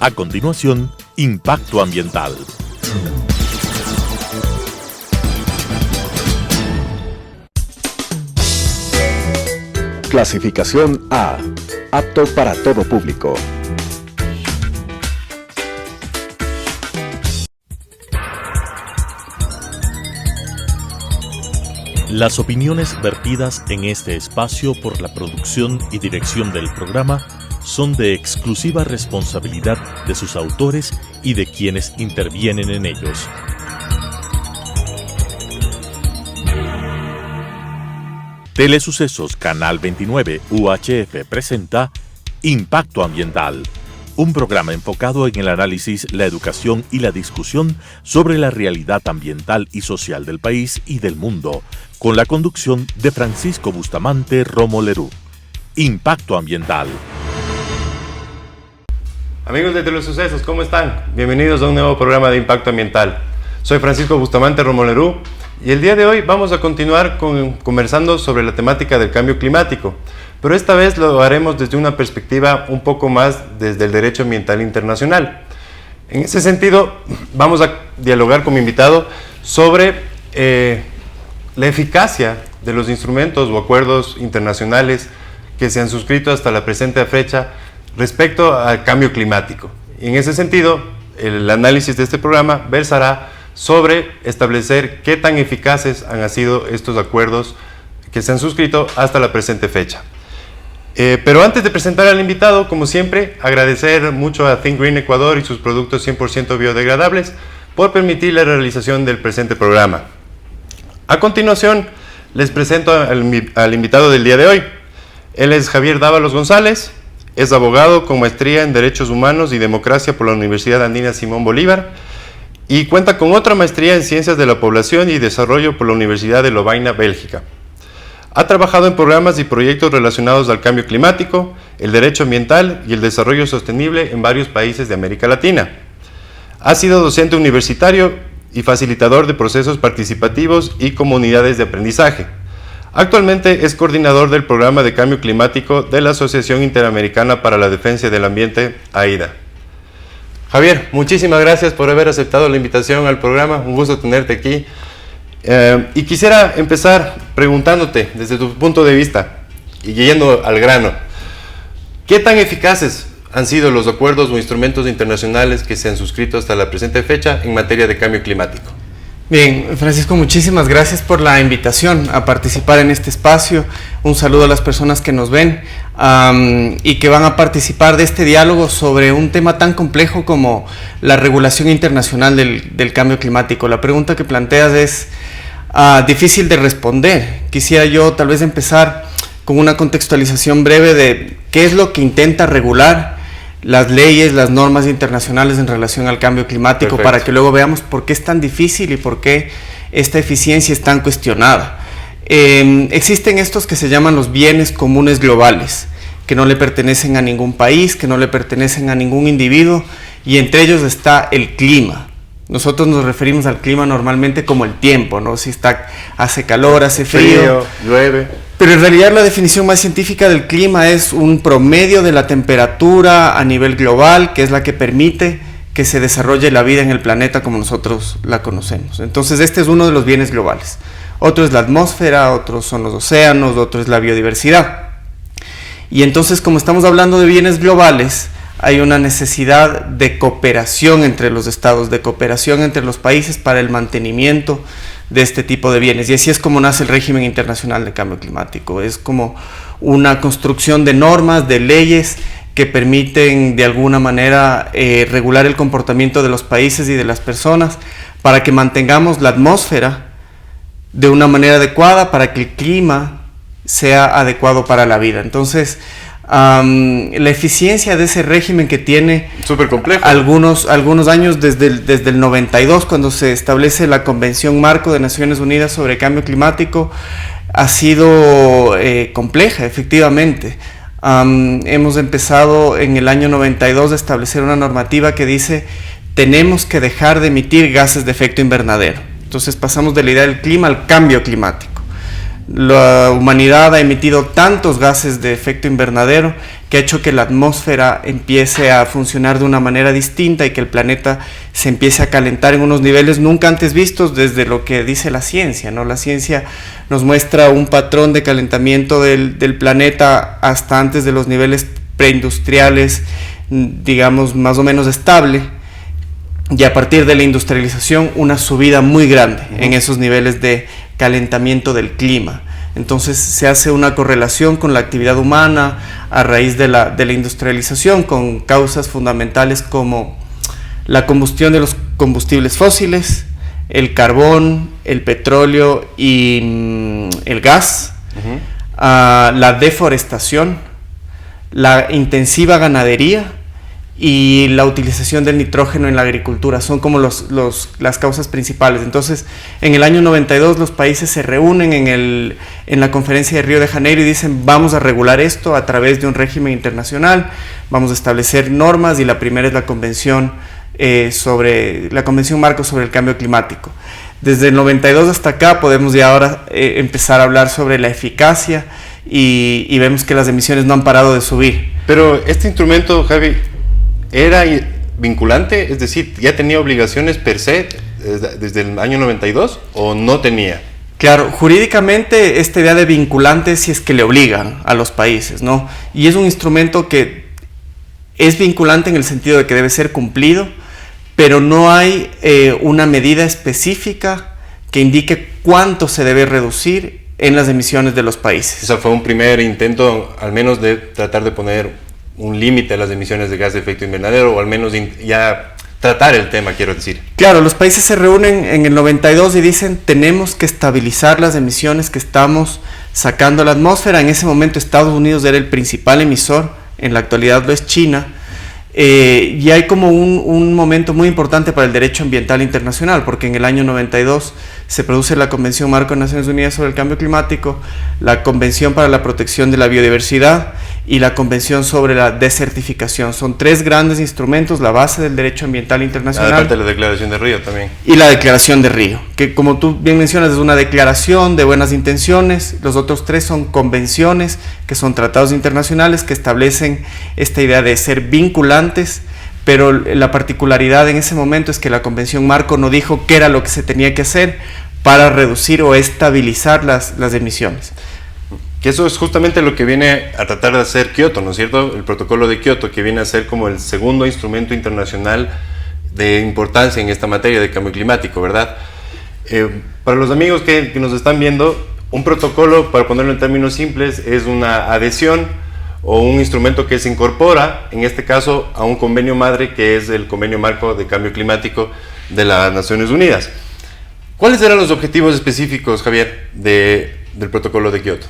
A continuación, Impacto Ambiental. Clasificación A. Apto para todo público. Las opiniones vertidas en este espacio por la producción y dirección del programa son de exclusiva responsabilidad de sus autores y de quienes intervienen en ellos. Telesucesos Canal 29 UHF presenta Impacto Ambiental, un programa enfocado en el análisis, la educación y la discusión sobre la realidad ambiental y social del país y del mundo, con la conducción de Francisco Bustamante Romo Lerú. Impacto Ambiental. Amigos de Telesucesos, ¿cómo están? Bienvenidos a un nuevo programa de Impacto Ambiental. Soy Francisco Bustamante Romo Lerú y el día de hoy vamos a continuar conversando sobre la temática del cambio climático, pero esta vez lo haremos desde una perspectiva un poco más desde el derecho ambiental internacional. En ese sentido, vamos a dialogar con mi invitado sobre la eficacia de los instrumentos o acuerdos internacionales que se han suscrito hasta la presente fecha respecto al cambio climático. Y en ese sentido, el análisis de este programa versará sobre establecer qué tan eficaces han sido estos acuerdos que se han suscrito hasta la presente fecha. Pero antes de presentar al invitado, como siempre, agradecer mucho a Think Green Ecuador y sus productos 100% biodegradables por permitir la realización del presente programa. A continuación, les presento al invitado del día de hoy. Él es Javier Dávalos González, es abogado con maestría en Derechos Humanos y Democracia por la Universidad Andina Simón Bolívar y cuenta con otra maestría en Ciencias de la Población y Desarrollo por la Universidad de Lovaina, Bélgica. Ha trabajado en programas y proyectos relacionados al cambio climático, el derecho ambiental y el desarrollo sostenible en varios países de América Latina. Ha sido docente universitario y facilitador de procesos participativos y comunidades de aprendizaje. Actualmente es coordinador del programa de cambio climático de la Asociación Interamericana para la Defensa del Ambiente, AIDA. Javier, muchísimas gracias por haber aceptado la invitación al programa, un gusto tenerte aquí. Y quisiera empezar preguntándote, desde tu punto de vista, y yendo al grano, ¿qué tan eficaces han sido los acuerdos o instrumentos internacionales que se han suscrito hasta la presente fecha en materia de cambio climático? Bien, Francisco, muchísimas gracias por la invitación a participar en este espacio. Un saludo a las personas que nos ven y que van a participar de este diálogo sobre un tema tan complejo como la regulación internacional del cambio climático. La pregunta que planteas es difícil de responder. Quisiera yo tal vez empezar con una contextualización breve de qué es lo que intenta regular las leyes, las normas internacionales en relación al cambio climático. Perfecto. Para que luego veamos por qué es tan difícil y por qué esta eficiencia es tan cuestionada. Existen estos que se llaman los bienes comunes globales, que no le pertenecen a ningún país, que no le pertenecen a ningún individuo, y entre ellos está el clima. Nosotros nos referimos al clima normalmente como el tiempo, ¿no? Si hace calor, hace frío, llueve. Pero en realidad la definición más científica del clima es un promedio de la temperatura a nivel global, que es la que permite que se desarrolle la vida en el planeta como nosotros la conocemos. Entonces este es uno de los bienes globales. Otro es la atmósfera, otros son los océanos, otro es la biodiversidad. Y entonces, como estamos hablando de bienes globales, hay una necesidad de cooperación entre los estados, de cooperación entre los países para el mantenimiento de este tipo de bienes. Y así es como nace el régimen internacional de cambio climático. Es como una construcción de normas, de leyes que permiten de alguna manera regular el comportamiento de los países y de las personas para que mantengamos la atmósfera de una manera adecuada, para que el clima sea adecuado para la vida. Entonces, la eficiencia de ese régimen, que tiene súper complejo, algunos años desde el 92, cuando se establece la Convención Marco de Naciones Unidas sobre Cambio Climático, ha sido compleja, efectivamente. Hemos empezado en el año 92 a establecer una normativa que dice: tenemos que dejar de emitir gases de efecto invernadero. Entonces pasamos de la idea del clima al cambio climático. La humanidad ha emitido tantos gases de efecto invernadero que ha hecho que la atmósfera empiece a funcionar de una manera distinta y que el planeta se empiece a calentar en unos niveles nunca antes vistos desde lo que dice la ciencia, ¿no? La ciencia nos muestra un patrón de calentamiento del planeta hasta antes de los niveles preindustriales, digamos, más o menos estable, y a partir de la industrialización una subida muy grande en esos niveles de calentamiento del clima. Entonces se hace una correlación con la actividad humana a raíz de la industrialización, con causas fundamentales como la combustión de los combustibles fósiles, el carbón, el petróleo y el gas, la deforestación, la intensiva ganadería y la utilización del nitrógeno en la agricultura. Son como las causas principales. Entonces, en el año 92 los países se reúnen en la conferencia de Río de Janeiro y dicen: vamos a regular esto a través de un régimen internacional, vamos a establecer normas, y la primera es la convención marco sobre el cambio climático. Desde el 92 hasta acá podemos ya ahora empezar a hablar sobre la eficacia y vemos que las emisiones no han parado de subir. Pero este instrumento, Javi, ¿era vinculante? Es decir, ¿ya tenía obligaciones per se desde el año 92 o no tenía? Claro, jurídicamente esta idea de vinculante si es que le obligan a los países, ¿no? Y es un instrumento que es vinculante en el sentido de que debe ser cumplido, pero no hay una medida específica que indique cuánto se debe reducir en las emisiones de los países. O sea, fue un primer intento al menos de tratar de poner un límite a las emisiones de gas de efecto invernadero, o al menos ya tratar el tema, quiero decir. Claro, los países se reúnen en el 92 y dicen: tenemos que estabilizar las emisiones que estamos sacando a la atmósfera. En ese momento Estados Unidos era el principal emisor, en la actualidad lo es China, y hay como un momento muy importante para el derecho ambiental internacional, porque en el año 92 se produce la Convención Marco de Naciones Unidas sobre el Cambio Climático, la Convención para la Protección de la Biodiversidad y la Convención sobre la Desertificación. Son tres grandes instrumentos, la base del derecho ambiental internacional. Aparte de la Declaración de Río también. Y la Declaración de Río, que como tú bien mencionas es una declaración de buenas intenciones. Los otros tres son convenciones, que son tratados internacionales que establecen esta idea de ser vinculantes, pero la particularidad en ese momento es que la Convención Marco no dijo qué era lo que se tenía que hacer para reducir o estabilizar las emisiones. Que eso es justamente lo que viene a tratar de hacer Kioto, ¿no es cierto? El protocolo de Kioto, que viene a ser como el segundo instrumento internacional de importancia en esta materia de cambio climático, ¿verdad? Para los amigos que nos están viendo, un protocolo, para ponerlo en términos simples, es una adhesión o un instrumento que se incorpora, en este caso, a un convenio madre, que es el Convenio Marco de Cambio Climático de las Naciones Unidas. ¿Cuáles eran los objetivos específicos, Javier, del protocolo de Kioto?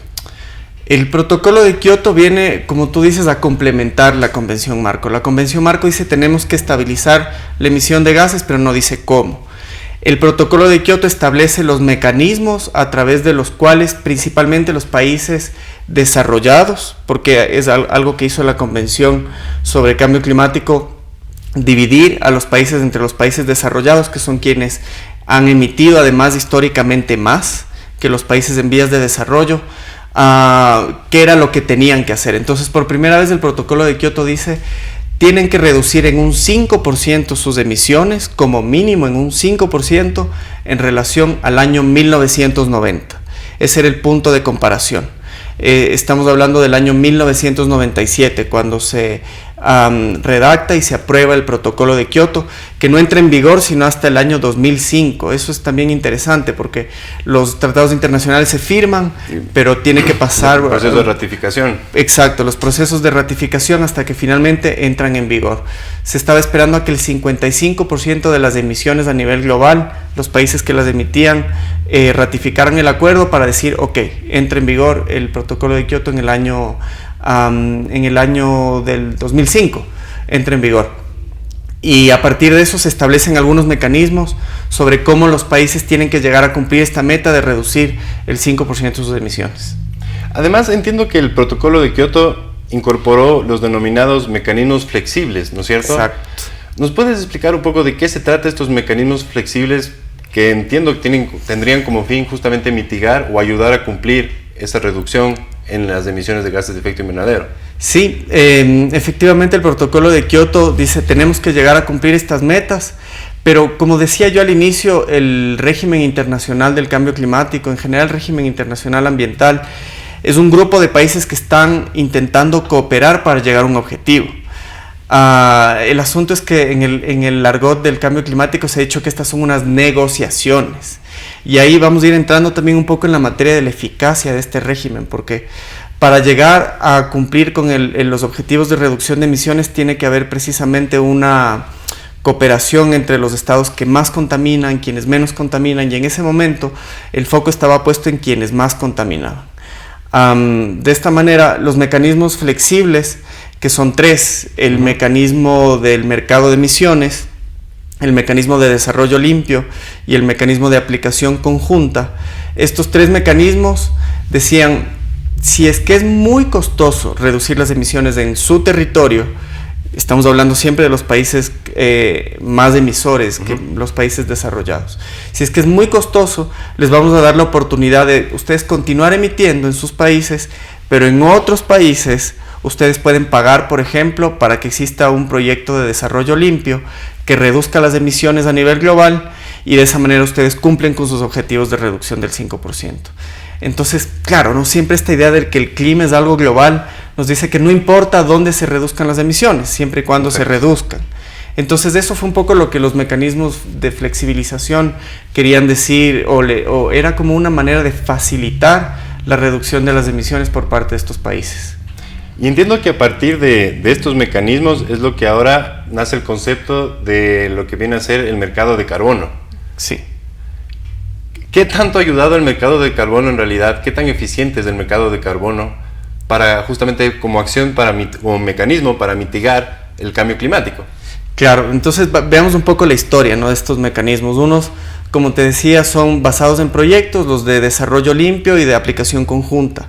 El protocolo de Kioto viene, como tú dices, a complementar la Convención Marco. La Convención Marco dice: tenemos que estabilizar la emisión de gases, pero no dice cómo. El protocolo de Kioto establece los mecanismos a través de los cuales principalmente los países desarrollados, porque es algo que hizo la Convención sobre Cambio Climático, dividir a los países entre los países desarrollados, que son quienes han emitido además históricamente más que los países en vías de desarrollo, qué era lo que tenían que hacer. Entonces, por primera vez el protocolo de Kioto dice: tienen que reducir en un 5% sus emisiones, como mínimo en un 5% en relación al año 1990. Ese era el punto de comparación. Estamos hablando del año 1997, cuando se redacta y se aprueba el protocolo de Kioto, que no entra en vigor sino hasta el año 2005. Eso es también interesante porque los tratados internacionales se firman, pero tiene que pasar... El proceso de ratificación. Exacto, los procesos de ratificación hasta que finalmente entran en vigor. Se estaba esperando a que el 55% de las emisiones a nivel global, los países que las emitían, ratificaran el acuerdo para decir: ok, entra en vigor el protocolo de Kioto en el año del 2005, entra en vigor. Y a partir de eso se establecen algunos mecanismos sobre cómo los países tienen que llegar a cumplir esta meta de reducir el 5% de sus emisiones. Además, entiendo que el protocolo de Kioto incorporó los denominados mecanismos flexibles, ¿no es cierto? Exacto. ¿Nos puedes explicar un poco de qué se trata estos mecanismos flexibles que entiendo que tendrían como fin justamente mitigar o ayudar a cumplir esa reducción en las emisiones de gases de efecto invernadero. Sí, efectivamente el protocolo de Kioto dice tenemos que llegar a cumplir estas metas, pero como decía yo al inicio, el régimen internacional del cambio climático, en general el régimen internacional ambiental, es un grupo de países que están intentando cooperar para llegar a un objetivo. El asunto es que en el argot del cambio climático se ha dicho que estas son unas negociaciones, y ahí vamos a ir entrando también un poco en la materia de la eficacia de este régimen, porque para llegar a cumplir con los objetivos de reducción de emisiones tiene que haber precisamente una cooperación entre los estados que más contaminan, quienes menos contaminan, y en ese momento el foco estaba puesto en quienes más contaminaban. De esta manera, los mecanismos flexibles, que son tres: el mecanismo del mercado de emisiones, el mecanismo de desarrollo limpio y el mecanismo de aplicación conjunta, estos tres mecanismos decían: si es que es muy costoso reducir las emisiones en su territorio, estamos hablando siempre de los países más emisores que los países desarrollados, si es que es muy costoso, les vamos a dar la oportunidad de ustedes continuar emitiendo en sus países, pero en otros países ustedes pueden pagar, por ejemplo, para que exista un proyecto de desarrollo limpio que reduzca las emisiones a nivel global, y de esa manera ustedes cumplen con sus objetivos de reducción del 5%. Entonces, claro, no siempre esta idea de que el clima es algo global nos dice que no importa dónde se reduzcan las emisiones, siempre y cuando se reduzcan. Entonces, eso fue un poco lo que los mecanismos de flexibilización querían decir, o era como una manera de facilitar la reducción de las emisiones por parte de estos países. Y entiendo que a partir de estos mecanismos es lo que ahora nace el concepto de lo que viene a ser el mercado de carbono. Sí. ¿Qué tanto ha ayudado el mercado de carbono en realidad? ¿Qué tan eficiente es el mercado de carbono para justamente como acción, como mecanismo para mitigar el cambio climático? Claro, entonces veamos un poco la historia, ¿no?, de estos mecanismos. Unos, como te decía, son basados en proyectos, los de desarrollo limpio y de aplicación conjunta.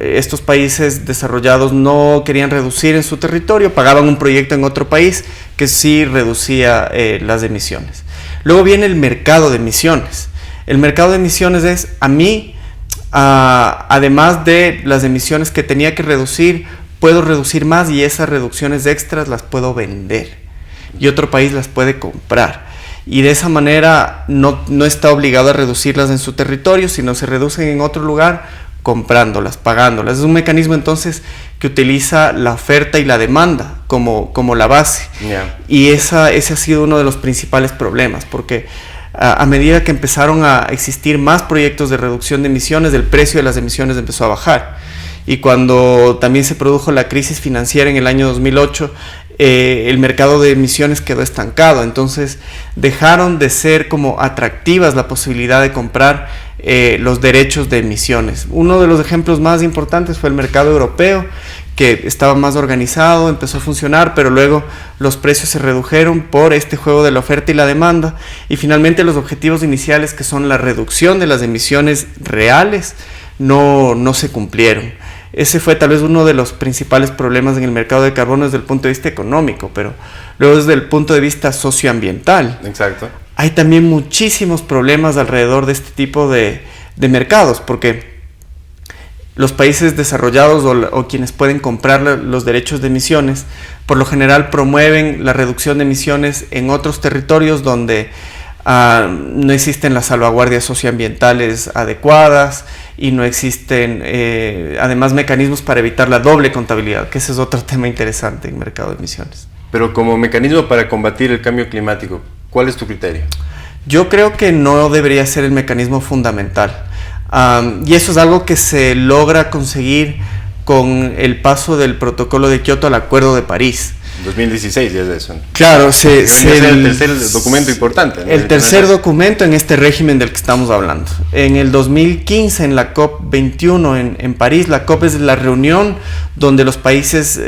Estos países desarrollados no querían reducir en su territorio, pagaban un proyecto en otro país que sí reducía las emisiones. Luego viene el mercado de emisiones. El mercado de emisiones es, a mí, además de las emisiones que tenía que reducir, puedo reducir más, y esas reducciones extras las puedo vender y otro país las puede comprar, y de esa manera no está obligado a reducirlas en su territorio, sino se reducen en otro lugar comprándolas, pagándolas. Es un mecanismo entonces que utiliza la oferta y la demanda como la base. Yeah. Y ese ha sido uno de los principales problemas, porque a medida que empezaron a existir más proyectos de reducción de emisiones, el precio de las emisiones empezó a bajar. Y cuando también se produjo la crisis financiera en el año 2008, el mercado de emisiones quedó estancado. Entonces dejaron de ser como atractivas la posibilidad de comprar los derechos de emisiones. Uno de los ejemplos más importantes fue el mercado europeo, que estaba más organizado, empezó a funcionar, pero luego los precios se redujeron por este juego de la oferta y la demanda, y finalmente los objetivos iniciales, que son la reducción de las emisiones reales, no se cumplieron. Ese fue tal vez uno de los principales problemas en el mercado de carbono desde el punto de vista económico, pero luego desde el punto de vista socioambiental. Exacto. Hay también muchísimos problemas alrededor de este tipo de mercados, porque los países desarrollados o quienes pueden comprar los derechos de emisiones, por lo general promueven la reducción de emisiones en otros territorios donde no existen las salvaguardias socioambientales adecuadas y no existen además mecanismos para evitar la doble contabilidad, que ese es otro tema interesante en el mercado de emisiones. Pero como mecanismo para combatir el cambio climático, ¿cuál es tu criterio? Yo creo que no debería ser el mecanismo fundamental. Y eso es algo que se logra conseguir con el paso del protocolo de Kioto al Acuerdo de París. 2016 ya es eso, ¿no? Claro, es el tercer documento importante, ¿no? El tercer documento en este régimen del que estamos hablando. En el 2015, en la COP21 en París, la COP es la reunión donde los países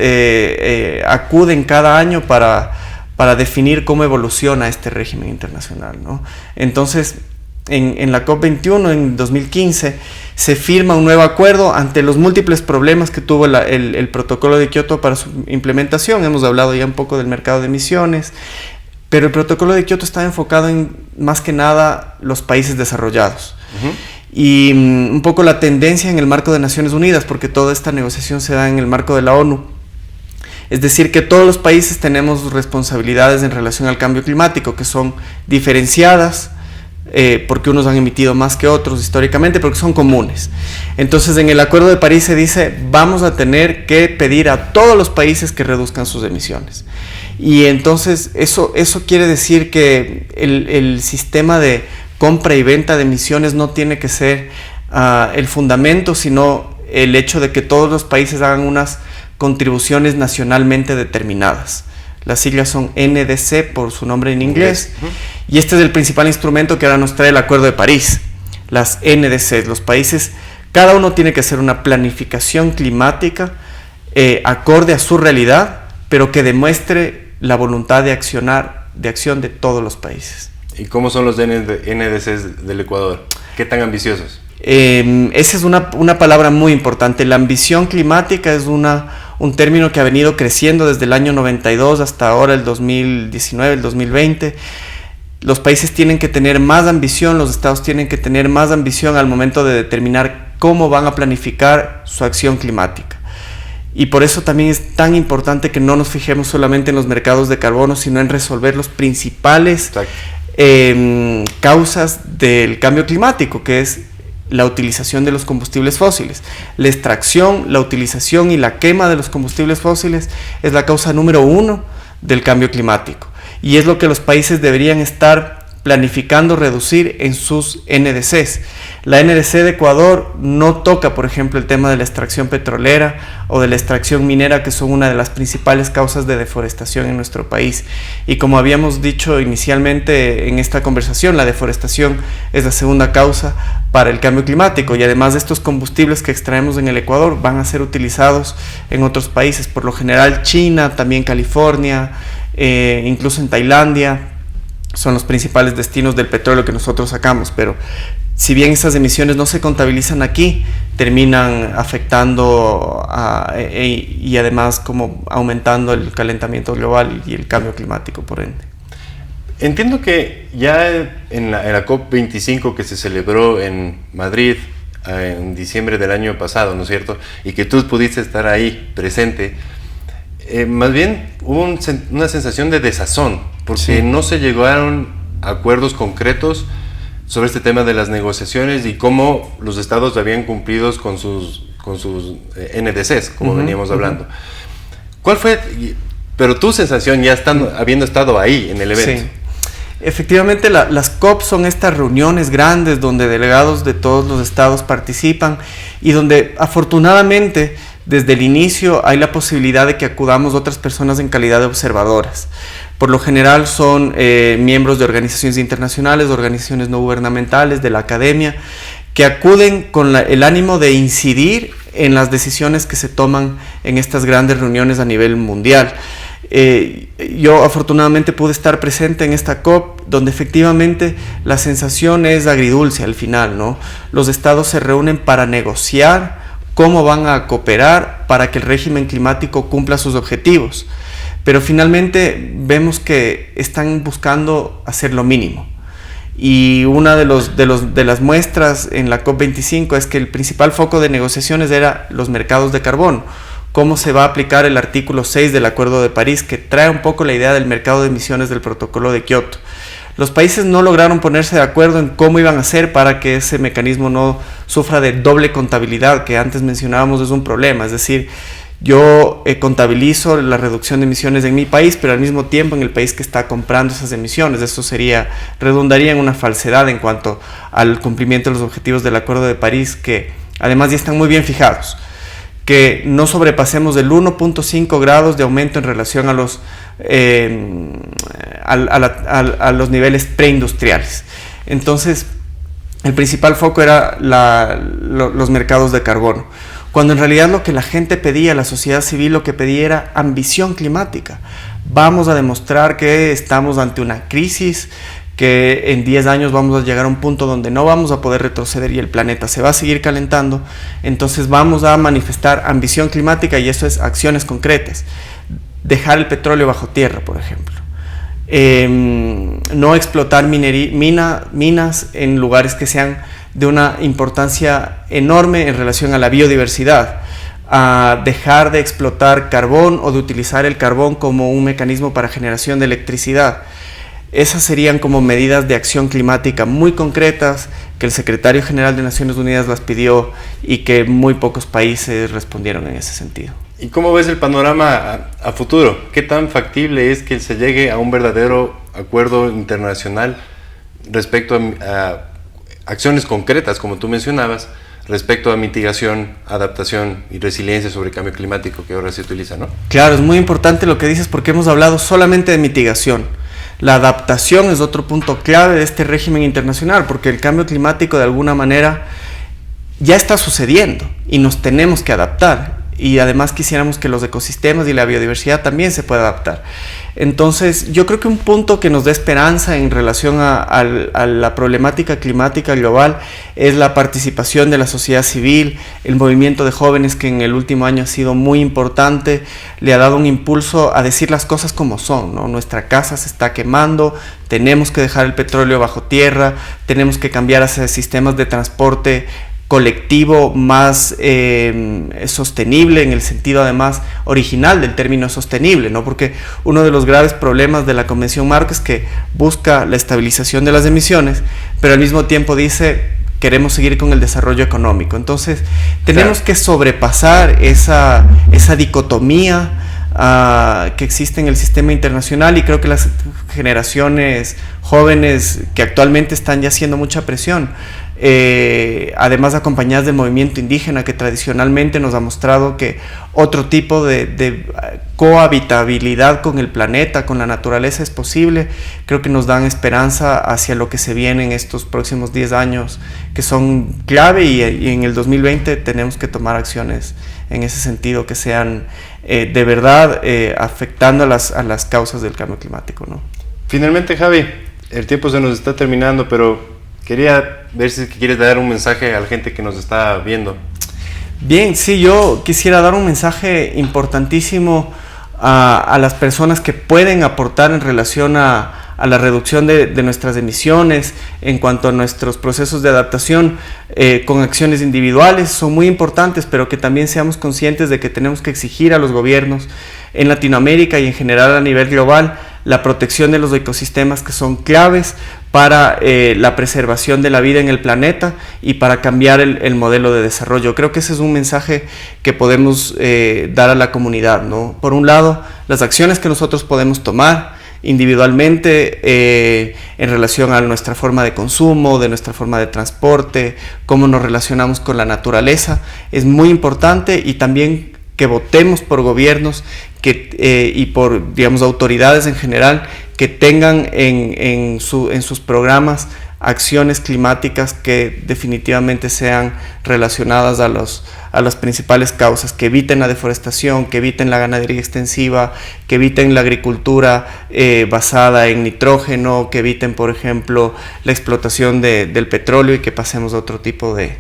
acuden cada año para definir cómo evoluciona este régimen internacional, ¿no? Entonces, en la COP21 en 2015 se firma un nuevo acuerdo ante los múltiples problemas que tuvo el protocolo de Kioto para su implementación. Hemos hablado ya un poco del mercado de emisiones, pero el protocolo de Kioto estaba enfocado en más que nada los países desarrollados. y un poco la tendencia en el marco de Naciones Unidas, porque toda esta negociación se da en el marco de la ONU. Es decir, que todos los países tenemos responsabilidades en relación al cambio climático, que son diferenciadas, porque unos han emitido más que otros históricamente, porque son comunes. Entonces, en el Acuerdo de París se dice, vamos a tener que pedir a todos los países que reduzcan sus emisiones. Y entonces, eso quiere decir que el sistema de compra y venta de emisiones no tiene que ser el fundamento, sino el hecho de que todos los países hagan unas contribuciones nacionalmente determinadas. Las siglas son NDC por su nombre en inglés, y este es el principal instrumento que ahora nos trae el Acuerdo de París, las NDC. Los países, cada uno tiene que hacer una planificación climática acorde a su realidad, pero que demuestre la voluntad de acción de todos los países. ¿Y cómo son los NDCs del Ecuador? ¿Qué tan ambiciosos? Esa es una palabra muy importante. La ambición climática es un término que ha venido creciendo desde el año 92 hasta ahora, el 2019, el 2020. Los países tienen que tener más ambición, los estados tienen que tener más ambición al momento de determinar cómo van a planificar su acción climática. Y por eso también es tan importante que no nos fijemos solamente en los mercados de carbono, sino en resolver los principales causas del cambio climático, que es la utilización de los combustibles fósiles. La extracción, la utilización y la quema de los combustibles fósiles es la causa número 1 del cambio climático. Y es lo que los países deberían estar planificando reducir en sus NDCs. La NDC de Ecuador no toca, por ejemplo, el tema de la extracción petrolera o de la extracción minera, que son una de las principales causas de deforestación en nuestro país. Y como habíamos dicho inicialmente en esta conversación, la deforestación es la segunda causa para el cambio climático, y además de estos combustibles que extraemos en el Ecuador van a ser utilizados en otros países, por lo general China, también California, incluso en Tailandia. Son los principales destinos del petróleo que nosotros sacamos, pero si bien esas emisiones no se contabilizan aquí, terminan afectando y además como aumentando el calentamiento global y el cambio climático por ende. Entiendo que ya en la COP25 que se celebró en Madrid en diciembre del año pasado, ¿no es cierto? Y que tú pudiste estar ahí presente, más bien hubo una sensación de desazón, porque no se llegaron a acuerdos concretos sobre este tema de las negociaciones y cómo los estados habían cumplido con sus NDCs, como veníamos hablando. ¿Cuál fue, pero tu sensación ya habiendo estado ahí en el evento? Sí. Efectivamente, las COP son estas reuniones grandes donde delegados de todos los estados participan y donde afortunadamente desde el inicio hay la posibilidad de que acudamos otras personas en calidad de observadoras. Por lo general son miembros de organizaciones internacionales, de organizaciones no gubernamentales, de la academia, que acuden con el ánimo de incidir en las decisiones que se toman en estas grandes reuniones a nivel mundial. Yo afortunadamente pude estar presente en esta COP, donde efectivamente la sensación es agridulce al final, ¿no? Los estados se reúnen para negociar cómo van a cooperar para que el régimen climático cumpla sus objetivos, pero finalmente vemos que están buscando hacer lo mínimo. Y una de las muestras en la COP25 es que el principal foco de negociaciones era los mercados de carbono, cómo se va a aplicar el artículo 6 del Acuerdo de París, que trae un poco la idea del mercado de emisiones del Protocolo de Kioto. Los países no lograron ponerse de acuerdo en cómo iban a hacer para que ese mecanismo no sufra de doble contabilidad, que antes mencionábamos es un problema. Es decir, yo contabilizo la reducción de emisiones en mi país, pero al mismo tiempo en el país que está comprando esas emisiones. Eso redundaría en una falsedad en cuanto al cumplimiento de los objetivos del Acuerdo de París, que además ya están muy bien fijados. Que no sobrepasemos del 1.5 grados de aumento en relación a los niveles preindustriales. Entonces, el principal foco era los mercados de carbono, cuando en realidad lo que la gente pedía, la sociedad civil lo que pedía era ambición climática. Vamos a demostrar que estamos ante una crisis, que en 10 años vamos a llegar a un punto donde no vamos a poder retroceder y el planeta se va a seguir calentando. Entonces vamos a manifestar ambición climática, y eso es acciones concretas. Dejar el petróleo bajo tierra, por ejemplo. No explotar minas en lugares que sean de una importancia enorme en relación a la biodiversidad, a dejar de explotar carbón o de utilizar el carbón como un mecanismo para generación de electricidad. Esas serían como medidas de acción climática muy concretas que el secretario general de Naciones Unidas las pidió y que muy pocos países respondieron en ese sentido. ¿Y cómo ves el panorama a futuro? ¿Qué tan factible es que se llegue a un verdadero acuerdo internacional respecto a acciones concretas, como tú mencionabas, respecto a mitigación, adaptación y resiliencia sobre el cambio climático que ahora se utiliza, ¿no? Claro, es muy importante lo que dices porque hemos hablado solamente de mitigación. La adaptación es otro punto clave de este régimen internacional, porque el cambio climático de alguna manera ya está sucediendo y nos tenemos que adaptar. Y además quisiéramos que los ecosistemas y la biodiversidad también se puedan adaptar. Entonces, yo creo que un punto que nos da esperanza en relación a la problemática climática global es la participación de la sociedad civil, el movimiento de jóvenes que en el último año ha sido muy importante, le ha dado un impulso a decir las cosas como son, ¿no? Nuestra casa se está quemando, tenemos que dejar el petróleo bajo tierra, tenemos que cambiar hacia sistemas de transporte colectivo más sostenible, en el sentido además original del término sostenible, ¿no? Porque uno de los graves problemas de la Convención Marco es que busca la estabilización de las emisiones, pero al mismo tiempo dice queremos seguir con el desarrollo económico. Entonces tenemos que sobrepasar esa dicotomía que existe en el sistema internacional, y creo que las generaciones jóvenes que actualmente están ya haciendo mucha presión, además acompañadas del movimiento indígena que tradicionalmente nos ha mostrado que otro tipo de cohabitabilidad con el planeta, con la naturaleza es posible, creo que nos dan esperanza hacia lo que se viene en estos próximos 10 años que son clave, y en el 2020 tenemos que tomar acciones en ese sentido que sean de verdad afectando a las causas del cambio climático, ¿no? Finalmente, Javi, el tiempo se nos está terminando, pero quería ver si quieres dar un mensaje a la gente que nos está viendo. Bien, sí, yo quisiera dar un mensaje importantísimo a las personas que pueden aportar en relación a la reducción de nuestras emisiones, en cuanto a nuestros procesos de adaptación, con acciones individuales, son muy importantes, pero que también seamos conscientes de que tenemos que exigir a los gobiernos en Latinoamérica y en general a nivel global la protección de los ecosistemas, que son claves para la preservación de la vida en el planeta y para cambiar el modelo de desarrollo. Creo que ese es un mensaje que podemos dar a la comunidad, ¿no? Por un lado, las acciones que nosotros podemos tomar individualmente en relación a nuestra forma de consumo, de nuestra forma de transporte, cómo nos relacionamos con la naturaleza, es muy importante, y también que votemos por gobiernos y por, digamos, autoridades en general que tengan en sus programas acciones climáticas que definitivamente sean relacionadas a las principales causas, que eviten la deforestación, que eviten la ganadería extensiva, que eviten la agricultura basada en nitrógeno, que eviten, por ejemplo, la explotación del petróleo, y que pasemos a otro tipo de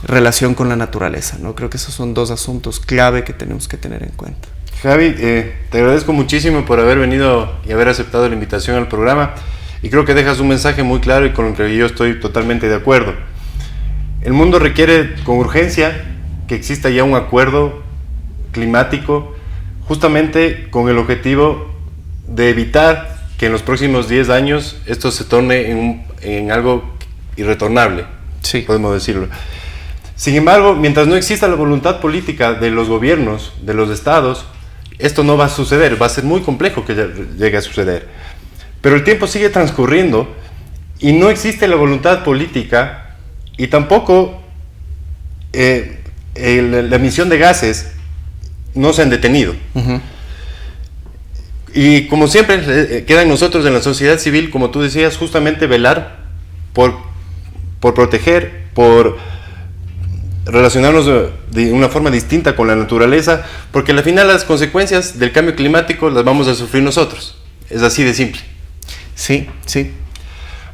relación con la naturaleza, ¿no? Creo que esos son dos asuntos clave que tenemos que tener en cuenta. Javi, te agradezco muchísimo por haber venido y haber aceptado la invitación al programa, y creo que dejas un mensaje muy claro y con el que yo estoy totalmente de acuerdo. El mundo requiere con urgencia que exista ya un acuerdo climático, justamente con el objetivo de evitar que en los próximos 10 años esto se torne en algo irretornable, sí, podemos decirlo. Sin embargo, mientras no exista la voluntad política de los gobiernos, de los estados, esto no va a suceder, va a ser muy complejo que llegue a suceder. Pero el tiempo sigue transcurriendo y no existe la voluntad política, y tampoco la emisión de gases no se han detenido. Uh-huh. Y como siempre, queda en nosotros, en la sociedad civil, como tú decías, justamente velar por proteger, por relacionarnos de una forma distinta con la naturaleza, porque al final las consecuencias del cambio climático las vamos a sufrir nosotros. Es así de simple. Sí, sí.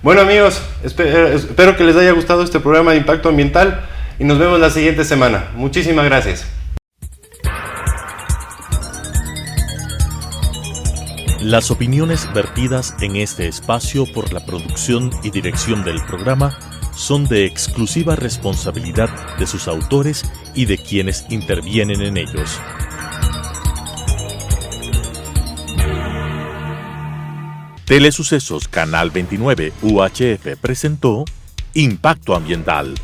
Bueno, amigos, espero que les haya gustado este programa de Impacto Ambiental, y nos vemos la siguiente semana. Muchísimas gracias. Las opiniones vertidas en este espacio por la producción y dirección del programa son de exclusiva responsabilidad de sus autores y de quienes intervienen en ellos. Telesucesos Canal 29 UHF presentó Impacto Ambiental,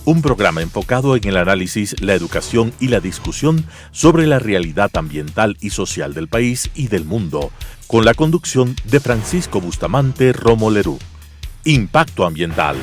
un programa enfocado en el análisis, la educación y la discusión sobre la realidad ambiental y social del país y del mundo, con la conducción de Francisco Bustamante Romo Lerú. Impacto Ambiental